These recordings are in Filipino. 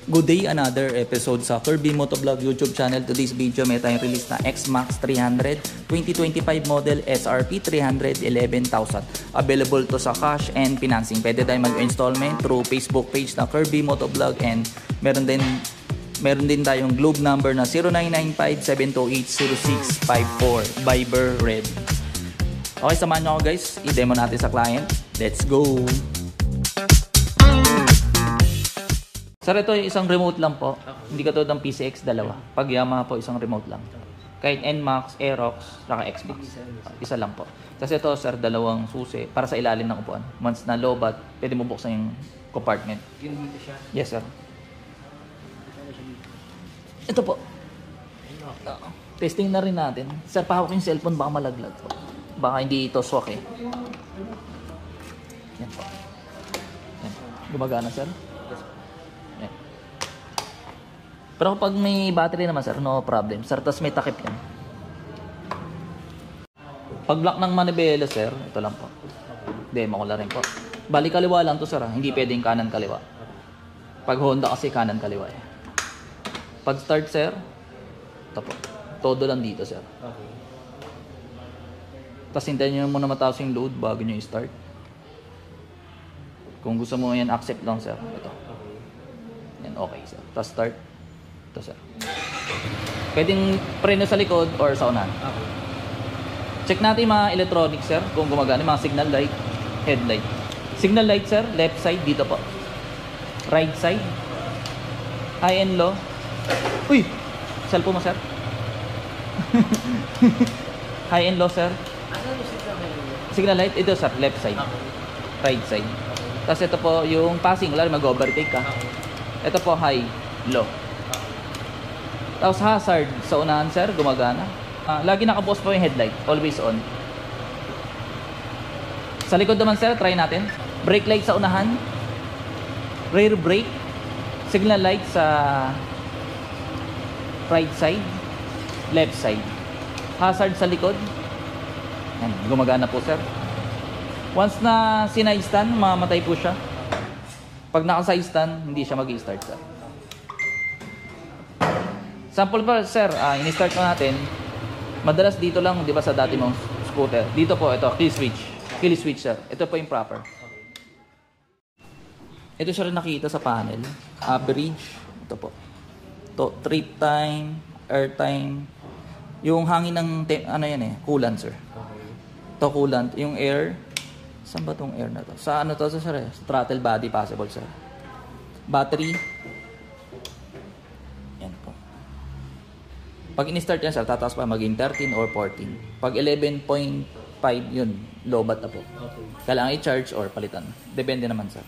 Good day, another episode sa Kirby Motovlog YouTube channel. Today's video may tayong release na X-Max 300 2025 model SRP 311,000. Available to sa cash and financing. Pwede tayong mag-installment through Facebook page na Kirby Motovlog, and meron din tayong Globe number na 0995-728-0654 Viber Red. Okay, samahan nyo ako guys. I-demo natin sa client. Let's go! Sir, ito yung isang remote lang po. Hindi katulad ng PCX, dalawa. Pag Yamaha po, isang remote lang. Kahit NMAX, Aerox, saka XMAX. Isa lang po. Kasi ito, sir, dalawang susi para sa ilalim ng upuan. Once na lobat, pwede mo buksan yung compartment. Yun dito siya? Yes, sir. Ito po. Testing na rin natin. Sir, pahawak yung cellphone, baka malaglag po. Baka hindi ito swak eh. Yan po. Yan. Gumagana, sir? Pero kapag may battery naman, sir, no problem. Sir, tas may takip yan. Pag block ng manibela, sir, ito lang po. Demo ko lang rin po. Bali kaliwa lang to, sir. Hindi pwedeng kanan kaliwa. Pag Honda kasi kanan kaliwa eh. Pag start, sir, ito po. Todo lang dito, sir. Okay. Tapos hintayin nyo muna mataas yung load bago nyo i-start. Kung gusto mo yan, accept lang, sir. Ito. Yan, okay, sir. Tapos start. Ito, sir. Pwedeng preno sa likod or sa unahan. Okay. Check natin yung mga electronics, sir. Kung gumagana, mga signal light, headlight. Signal light, sir, left side, dito po. Right side. High and low. Uy! Cellphone mo, sir. High and low, sir. Ano yung Signal light, ito, sir, left side. Okay. Right side. Tapos ito po yung passing, lalo mag-overtake ka. Okay. Ito po high, low. Tapos hazard sa unahan, sir, gumagana. Lagi nakabukas po yung headlight, always on. Sa likod naman, sir, try natin. Brake light sa unahan, rear brake, signal light sa right side, left side. Hazard sa likod. Yan, gumagana po, sir. Once na sinide stand, mamatay po siya. Pag naka-side stand, hindi siya mag-i-start, sir. Sample pa, sir, in-start ko natin. Madalas dito lang, di ba, sa dati mong scooter. Dito po, ito, kill switch. Kill switch, sir. Ito po yung proper. Ito siya rin nakita sa panel. Average. Ito po. Ito, trip time, air time. Yung hangin ng, ano yan eh, coolant, sir. Ito coolant. Yung air. Saan ba tong air na to? Sa ano to, sir? Throttle body possible, sir. Battery. Yan po. Pag in-start yan, sir, tataas pa maging 13 or 14. Pag 11.5, yun, low bat na po. Okay. Kailangan i-charge or palitan. Depende naman, sir.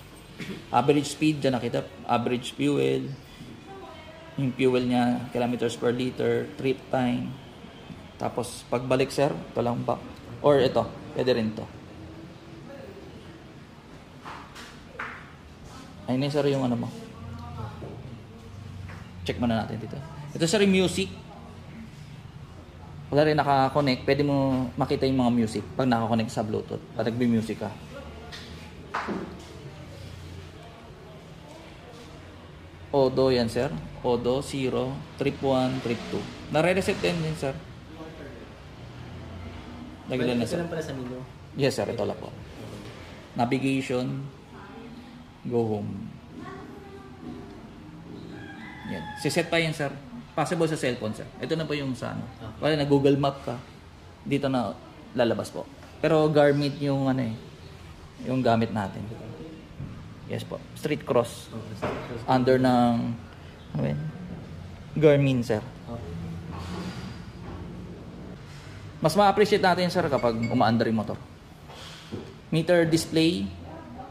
Average speed, dyan nakita. Average fuel. Yung fuel niya, kilometers per liter, trip time. Tapos, pagbalik, sir, ito lang ba? Or ito, pwede rin to. Ayun sir, yung ano mo. Check muna natin dito. Ito, sir, yung music. Wala rin naka-connect, pwede mo makita yung mga music pag naka-connect sa Bluetooth. Pag nagbi-music ka. Odo yan, sir. Odo, 0, trip 1, trip 2. Nare-reset din, sir. Lagyan na, sir. Ito lang pala sa menu. Yes, sir. Ito lang po. Navigation. Go home. Yan. Siset pa yan, sir. Possible sa cellphone, sir. Ito na po yung sa ano. Wala na Google Map ka. Dito na lalabas po. Pero Garmin yung ano eh. Yung gamit natin. Yes po. Street cross. Under ng ano yun? Garmin, sir. Mas ma-appreciate natin, sir, kapag umaandar yung motor. Meter display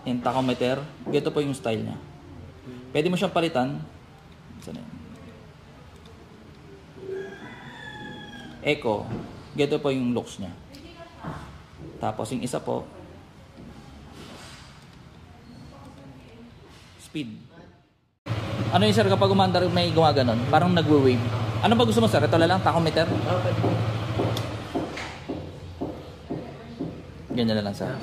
and tachometer. Ito po yung style niya. Pwede mo siyang palitan. Saan yun? Echo. Ito po yung looks niya. Tapos yung isa po, speed. Ano yun, sir, kapag umandar may gumaganon? Parang nagwe-wave. Ano ba gusto mo, sir? Ito lang, tachometer? Ganyan na lang, sir.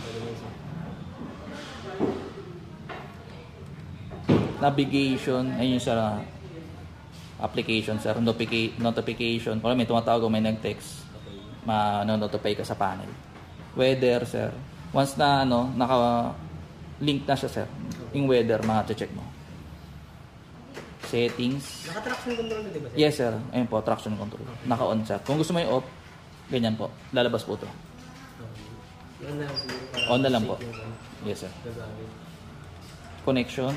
navigation, ayun sa application, sir. Notification. Kung may tumatawag o may nag-text, ma-notify ka sa panel. Weather, sir. Once na naka-link na siya, sir, yung weather, ma-check mo. Settings. Naka-traction control na, di ba, sir? Yes, sir. Ayun po, traction control. Naka-on, sir. Kung gusto mo yung off, ganyan po. Lalabas po ito. On na lang po. Yes, sir. Connection,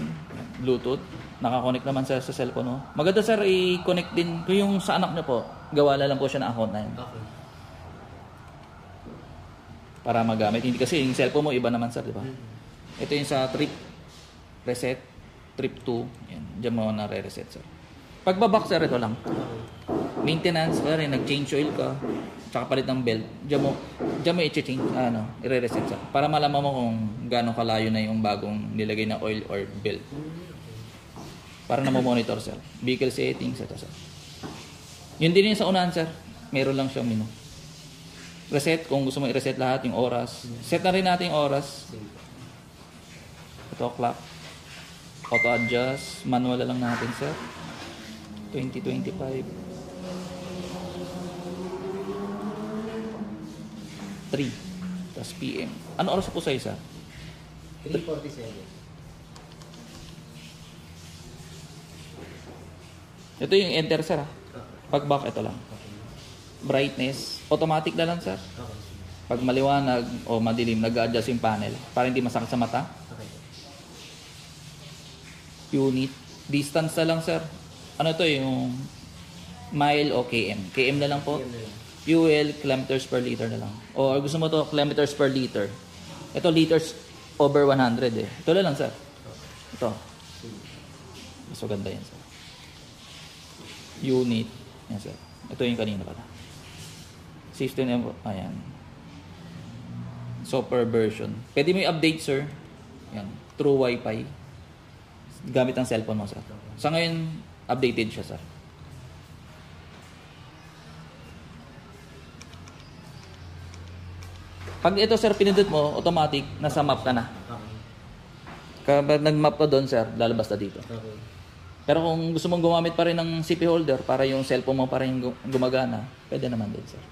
Bluetooth. Naka-connect naman sir sa cellphone mo. Maganda sir, i-connect din. Kung yung sa anak niyo po, gawa lang po siya ng account na yun. Okay. Para magamit. Hindi kasi yung cellphone mo, iba naman sir, di ba? Ito yung sa trip reset, trip 2. Yan. Diyan mo na re-reset sir. Pagbabak sir, ito lang. Maintenance, kaya rin, nag-change oil ka, tsaka palit ng belt. Diyan mo i-change, i-reset sir. Para malaman mo kung gaano kalayo na yung bagong nilagay na oil or belt. Para na monitor sir. Vehicle settings, ito sir. Yun din yung sa unahan sir. Meron lang siyang menu. Reset, kung gusto mo i-reset lahat yung oras. Set na rin natin yung oras. Ito, clock. Auto adjust. Manual lang natin sir. 2025. 3. Tapos PM. Ano oras po sa isa? 3:47. Ito yung enter sir. Pag back, ito lang. Brightness. Automatic na lang sir. Pag maliwanag o madilim, nag-adjust yung panel para hindi masakit sa mata. Unit. Distance na lang sir. Ano to yung mile o km? Km na lang po. Fuel, kilometers per liter na lang. O gusto mo to kilometers per liter. Ito liters over 100 eh. Ito na lang sir. Ito. Mas maganda yan sir. Unit. Yan sir. Ito yung kanina pala. System, ayan. Software version. Pwede mo i-update sir. Yan. True Wi-Fi. Gamit ang cellphone mo sir. Sa ngayon, updated siya sir. Pag ito sir pinindot mo, automatic, nasa map ka na. Kapag nag-map ka doon sir, lalabas na dito. Pero kung gusto mong gumamit pa rin ng CP holder para yung cellphone mo pa rin gumagana, pwede naman din sir.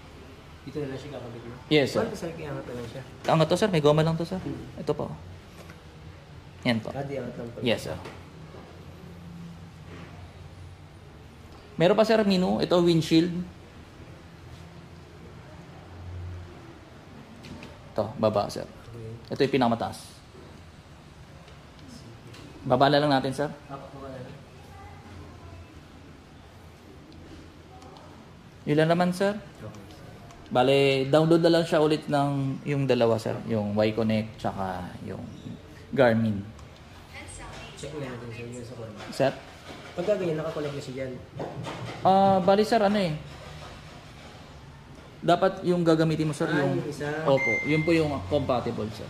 Dito na lang siya kakabit mo? Yes sir. Paano sir, kiangat na lang siya? Angat to sir, may goma lang to sir. Ito po. Yan po. Kadi angat lang po. Yes sir. Meron pa sir menu, ito windshield. Ito, baba sir. Ito yung pinakamataas. Baba na lang natin sir. Ilan naman sir? Bale, download na lang siya ulit ng yung dalawa sir. Yung Y-Connect tsaka yung Garmin. Check na natin sir yung sa kanya. Sir? Pagka ganyan, nakakonect na siya dyan. Bali sir, ano eh. Dapat yung gagamitin mo sir yung... yung isa? Opo, yun po yung compatible sir.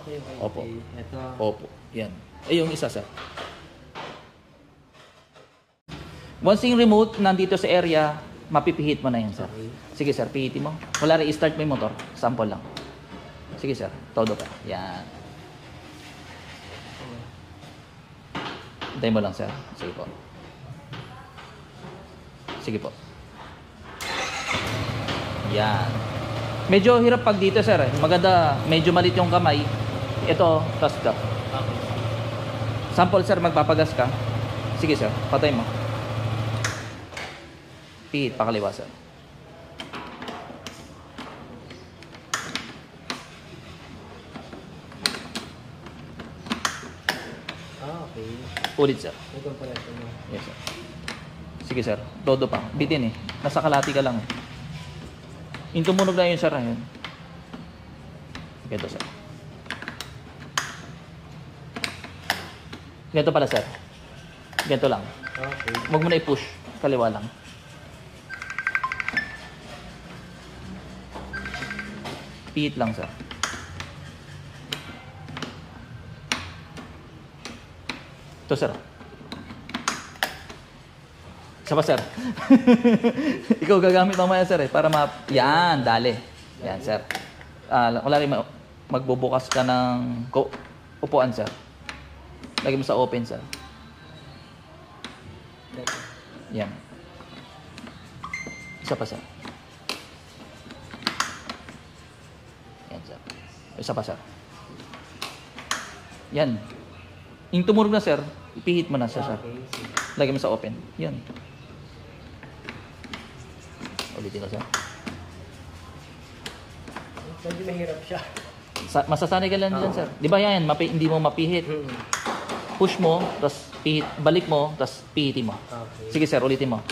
Okay. Opo. Ito. Opo, yan. Yung isa sir. Once yung remote nandito sa area, mapipihit mo na yan sir. Sige sir, pihitin mo. Wala rin, i-start mo yung motor. Sample lang. Sige sir, todo ka. Yan. Hintayin mo lang sir. Sige po. Sige po. Yan. Medyo hirap pag dito sir. Maganda, medyo malit yung kamay. Ito, task ka. Sample sir, magpapagas ka. Sige sir, patay mo. Pihit, pakaliwa sir. Okay. Ulit sir. May component mo. Yes sir. Sige sir, todo pa. Bitin eh. Nasa kalati ka lang eh. Yung tumunog na yun sir. Ayun. Ganito sir. Ganito pala sir. Ganito lang. Okay. Huwag mo na i-push. Kaliwa lang. Pihit lang sir. Ito sir. Isa pa sir. Ikaw gagamit mamaya sir eh. Para yan, dali. Yan sir. Wala rin magbubukas ka ng upuan sir. Lagi mo sa open sir. Yan. Isa pa, sir. Yan, sir. Isa pa, sir. Yan. Yung tumurog na, sir, ipihit mo na siya, sir. Lagay mo sa open. Yan. Ulitin ko, sir. Medyo mahirap siya. Masasanay ka lang dyan, sir. Di ba yan? Hindi mo mapihit. Push mo, tapos pihit. Balik mo, tapos pihitin mo. Okay. Sige, sir. Ulitin mo.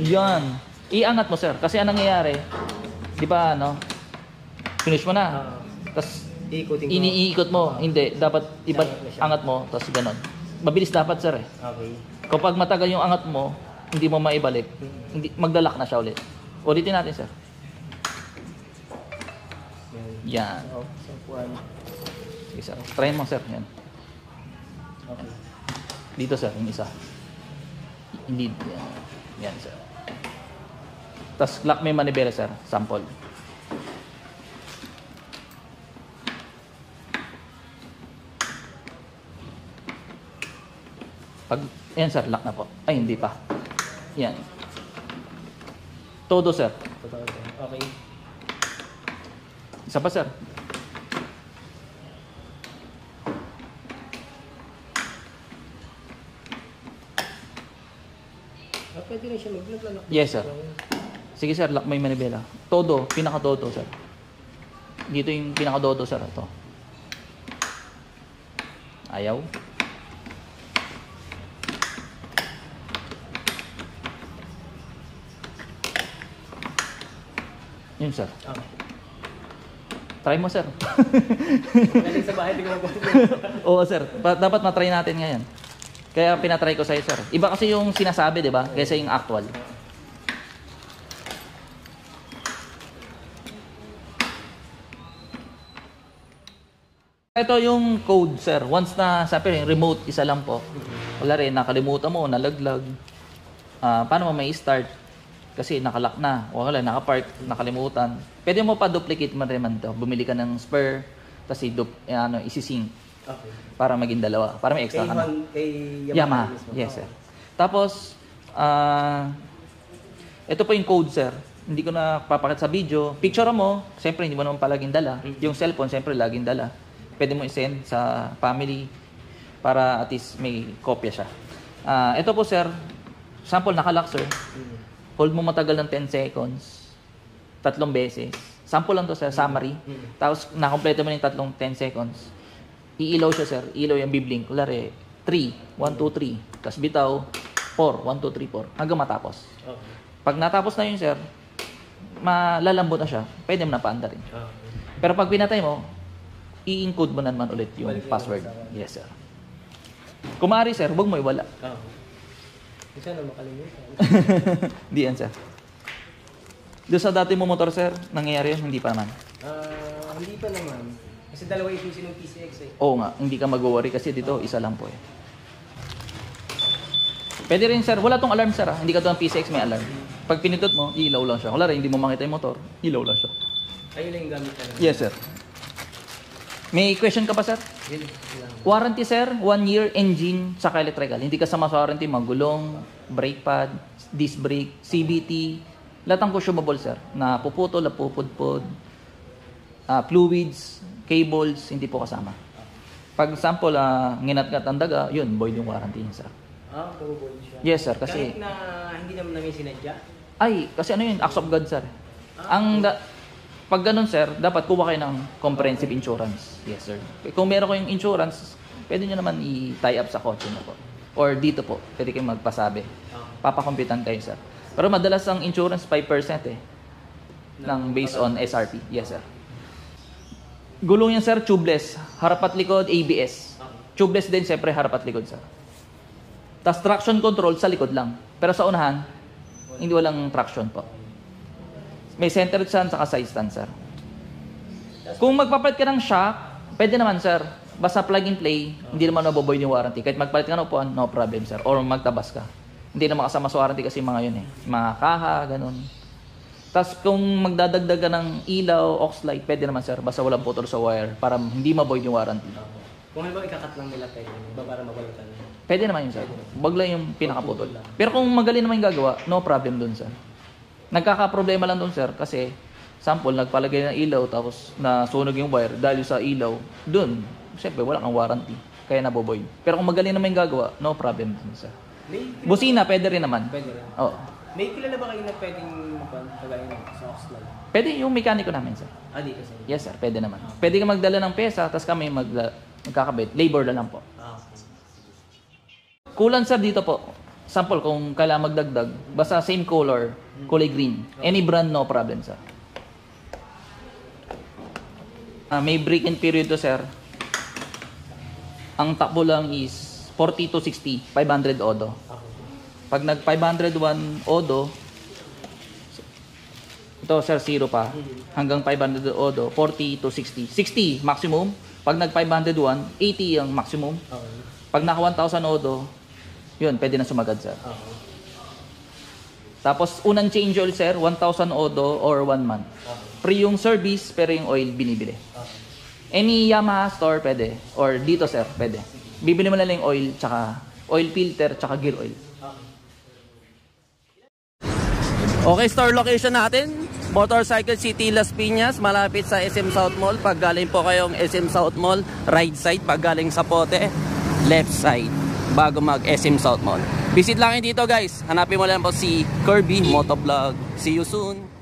Yan. Iangat mo, sir. Kasi anong nangyayari, di ba, ano, finish mo na. Tapos, iniikot mo. Hindi. Dapat angat mo, tapos ganon. Mabilis dapat, sir, eh. Okay. Kapag matagal yung angat mo, hindi mo maibalik, magdalak na siya ulit. Ulitin natin, sir. Yan. Sige, sir. Try mo, sir. Yan. Okay. Dito, sir. Yung isa. Hindi. Yan. Yan, sir. Tapos, lock mo yung manibela, sir. Sample. Pag, yan, sir. Lock na po. Ay, hindi pa. Yan. Todo, sir. Okay. Isa pa, sir. Pwede rin siya mag-lock. Yes, sir. Sige, sir. Lock mo yung manibela. Todo. Pinaka-todo, sir. Dito yung pinaka-todo, sir. Ito. Ayaw. Yun, sir. Okay. Try mo, sir. Galing sa bahay, di ko mag-lock. Oo, sir. Dapat matry natin ngayon. Kaya pinatry ko sa'yo, sir. Iba kasi yung sinasabi, di ba? Kaysa yung actual. Ito yung code, sir. Once na, sabi rin, remote, isa lang po. Wala rin, nakalimutan mo, nalaglag. Paano mo may start? Kasi nakalock na. Wala, nakapark, nakalimutan. Pwede mo pa duplicate mo rin man to. Bumili ka ng spare, tapos isi-sync. Okay. Para maging dalawa. Para may extra ka na. Kay Yamaha. Yes, sir. Tapos, ito po yung code, sir. Hindi ko na papakita sa video. Picture mo, siyempre hindi mo naman palaging dala. Yung cellphone, siyempre laging dala. Pwede mo i-send sa family para at least may kopya siya. Ito po, sir. Sample, nakalock, sir. Hold mo matagal ng 10 seconds. 3 beses. Sample lang to, sir. Summary. Tapos, nakompleto mo yung 10 seconds. Iilaw siya, sir. Iilaw yung biblink. Kulari, 3, 1, 2, 3. Tapos bitaw, 4, 1, 2, 3, 4. Hanggang matapos. Okay. Pag natapos na yun, sir, malalambot na siya. Pwede mo na paanda rin. Okay. Pero pag pinatay mo, i-encode mo na naman ulit yung Balik password. naman sa- Yes, sir. Kung maaari, sir, huwag mo iwala. Okay. Isa na makalimutan. Di yan, sir. Doon sa dati mo motor, sir, nangyayari yun? Hindi pa naman. Hindi pa naman. Kasi dalawa yung PC ng PCX eh. Oo nga, hindi ka mag-worry kasi dito, isa lang po eh. Pwede rin, sir. Wala tong alarm, sir. Hindi ka to ng PCX may alarm. Pag pinitot mo, ilaw lang siya. Wala rin, hindi mo makita yung motor, ilaw lang siya. Ayun lang yung gamit na lang. Yes, sir. May question ka pa, sir? Yun lang. Warranty, sir, 1 year engine sa electrical. Hindi kasama sa warranty, magulong, brake pad, disc brake, CVT, lahat ng consumable, sir, na puputol, napupudpud, fluids, cables, hindi po kasama. Pag sample, nginat-ngat ang daga, yun, void yung warranty niya, sir. Mabubuhay siya. Yes, sir, kasi, Kahit na hindi naman namin sinadya. ay, kasi ano yun, acts of God, sir. Pag ganun, sir, dapat kuha kayo ng comprehensive insurance. Yes, sir. Kung meron kayong insurance, pwede nyo naman i-tie up sa kotse nyo po. Or dito po, pwede kayong magpasabi. Papakomputan kayo, sir. Pero madalas ang insurance 5% eh. Ng based on SRP. Yes, sir. Gulong yan, sir, tubeless. Harap at likod, ABS. Tubeless din, siyempre, harap at likod, sir. Tapos traction control sa likod lang. Pero sa unahan, hindi walang traction po. May center stand sa side stand, sir. Kung magpapalit ka ng shock, pwede naman, sir. Basta plug and play, hindi naman naboboid yung warranty. Kahit magpalit ka ng upuan, no problem, sir. Or magtabas ka. Hindi naman kasama sa warranty kasi mga yun eh. Mga kaha, ganun. Tapos kung magdadagdag ka ng ilaw, aux light, pwede naman, sir. Basta walang putol sa wire para hindi maboid yung warranty. Kung halimbawa ikakat lang nila kayo, ba para mabalatan? Pwede naman yun, sir. Wag lang yung pinakaputol. Pero kung magaling naman yung gagawa, no problem dun, sir. Nagkakaproblema lang dun, sir, kasi sample, nagpalagay ng ilaw tapos nasunog yung wire dahil sa ilaw, dun, siyempre wala kang warranty. Kaya naboboy. Pero kung magaling naman yung gagawa, no problem dun, sir. Busina, pwede rin naman. Pwede rin. Oo. May kilala ba kayo na pwedeng kagaya ng sa Oxlade? Pwede yung mekaniko namin, sir. Dito sa inyo? Yes, sir. Pwede naman. Pwede ka magdala ng pesa, tapos kami magkakabit. Labor na lang po. Kulang, sir, dito po. Sample, kung kailangan magdagdag, basta same color, kulay green. Any brand, no problem, sir. May break-in period to, sir. Ang takbo lang is 40 to 60, 500 odo. Pag nag 501 odo, ito, sir, 0 pa. Hanggang 500 odo, 40 to 60. 60 maximum. Pag nag 501, 80 ang maximum. Pag naka 1,000 odo, yun, pwede na sumagad, sir. Tapos, unang change oil, sir, 1,000 odo or 1 month. Free yung service, pero yung oil binibili. Any Yamaha store, pwede. Or dito, sir, pwede. Bibili mo na lang yung oil, tsaka oil filter, tsaka gear oil. Okay, store location natin, Motorcycle City, Las Piñas, malapit sa SM South Mall. Pag galing po kayong SM South Mall, right side. Pag galing sa Pote, left side, bago mag SM South Mall. Visit lang dito, guys. Hanapin mo lang po si Kirby Motovlog. See you soon.